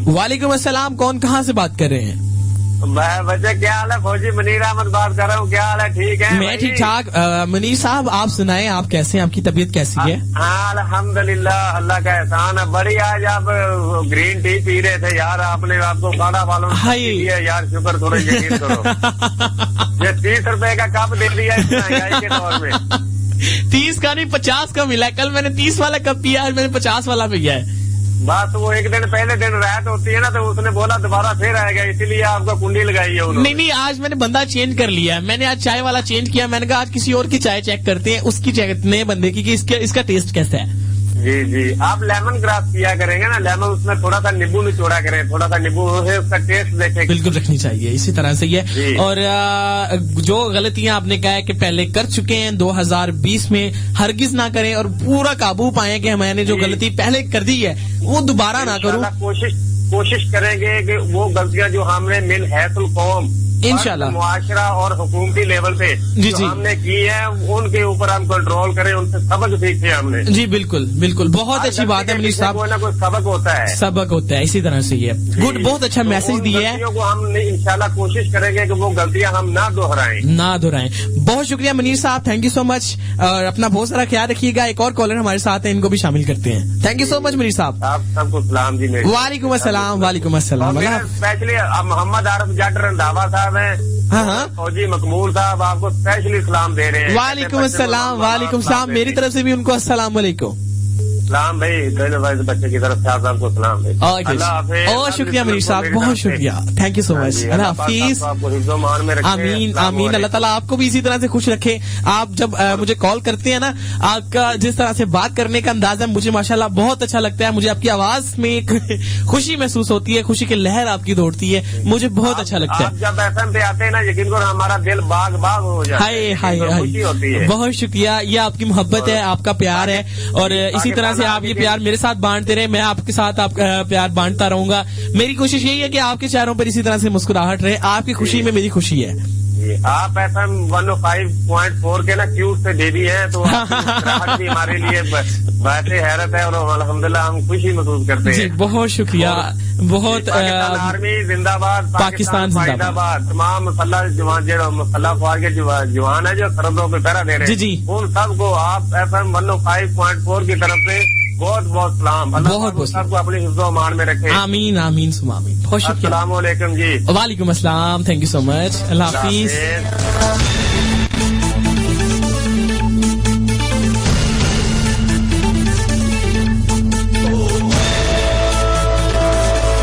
वालेकुम अस्सलाम, कौन कहाँ से बात कर रहे हैं? बच्चे क्या हाल है? फौजी मुनीर अहमद बात कर रहा हूँ। क्या हाल है? ठीक है, मैं ठीक ठाक। मुनीर साहब आप सुनाएं, आप कैसे हैं? आपकी तबीयत कैसी है? हाँ अल्हम्दुलिल्लाह, अल्लाह का एहसान है। बड़ी आज आप ग्रीन टी पी रहे थे यार, आपने आपको काढ़ा वालों ने दिया यार, शुक्र, थोड़ा यकीन करो। ये 30 रुपए का कप दे दिया इस महंगाई के दौर में। 30 का नहीं 50 का मिला है। कल मैंने 30 वाला कप पिया, आज मैंने 50 वाला पिया है। बस वो एक दिन पहले दिन रात होती है ना, तो उसने बोला दोबारा फिर आएगा, इसीलिए आपको कुंडी लगाई है उन्होंने। नहीं, आज मैंने बंदा चेंज कर लिया है। मैंने आज चाय वाला चेंज किया। मैंने कहा आज किसी और की चाय चेक करते हैं, उसकी चेक नए बंदे की कि इसका टेस्ट कैसा है। जी, आप लेमन ग्रास पिया करेंगे ना, लेमन, उसमें थोड़ा सा नींबू निचोड़ा करें, थोड़ा सा नींबू है, उसका टेस्ट देखें। बिल्कुल रखनी चाहिए, इसी तरह से ये। और जो गलतियां आपने कहा है कि पहले कर चुके हैं 2020 में, हरगिज ना करें और पूरा काबू पाएं कि मैंने जो गलती पहले कर दी है वो दोबारा ना करूं। कोशिश करेंगे कि वो गलतियां जो हमने मिल हैसुल कौम, इंशाल्लाह मुआशरा और हुकूमती लेवल पे जो हमने की है, उनके ऊपर हम कंट्रोल करें, उनसे सबक सीखे हमने। जी बिल्कुल, बहुत अच्छी बात है मुनीर साहब। कोई ना कोई सबक होता है, इसी तरह से ये गुड, बहुत अच्छा मैसेज दिया है। हम इंशाल्लाह कोशिश करेंगे कि वो गलतियां हम ना दोहराएं। बहुत शुक्रिया मुनीर साहब, थैंक यू सो मच। और अपना बहुत सारा ख्याल रखिएगा। एक और कॉलर हमारे साथ है, इनको भी शामिल करते हैं। Thank you so much Munir साहब। सबको सलाम जी। वालेकुम अस्सलाम। स्पेशली मोहम्मद आरिफ जट रंधावा साहब हैं, हाँ, फौजी मकबूल साहब आपको स्पेशली सलाम दे रहे हैं। वालेकुम अस्सलाम। मेरी तरफ से भी उनको अस्सलाम वालेकुम। सलाम भाई, बच्चे की तरफ से आपको सलाम। बहुत शुक्रिया मुनीर साहब, बहुत शुक्रिया, थैंक यू सो मच। अल्लाह हाफिज। आमीन आमीन। अल्लाह ताला आपको भी इसी तरह से खुश रखे। आप जब मुझे कॉल करते हैं ना, आपका जिस तरह से बात करने का अंदाज है, मुझे माशाल्लाह बहुत अच्छा लगता है। मुझे आपकी आवाज में एक खुशी महसूस होती है, खुशी की लहर आपकी दौड़ती है, मुझे बहुत अच्छा लगता है। जब FM पे आते हैं ना, यकीन करो हमारा दिल बाग हो जाता है। हाय, बहुत शुक्रिया। ये आपकी मोहब्बत है, आपका प्यार है, और इसी तरह से आप ये प्यार मेरे साथ बांटते रहे, मैं आपके साथ प्यार बांटता रहूंगा। मेरी कोशिश यही है कि आपके चेहरों पर इसी तरह से मुस्कुराहट रहे। आपकी खुशी में मेरी खुशी है। आप FM 105.4 के ना क्यूट से बेबी हैं, तो भी हमारे लिए वैसे हैरत है, और अल्हम्दुलिल्लाह हम खुशी महसूस करते हैं। बहुत शुक्रिया, बहुत। आर्मी जिंदाबाद, पाकिस्तान जिंदाबाद। तमाम मुसल्लह जवान, जो मुसल्लह फौज के जवान है जो सरहदों पे पहरा दे रहे हैं, जी, उन सबको आप FM 105.4 की तरफ से बहुत सलाम। बहुत सबको अपने हिफ्ज़ो अमान में रखे। आमीन आमीन सुमा आमीन। बहुत शुक्रिया। अस्सलाम वालेकुम जी। वालेकुम अस्सलाम, thank you so much. Allah Hafiz.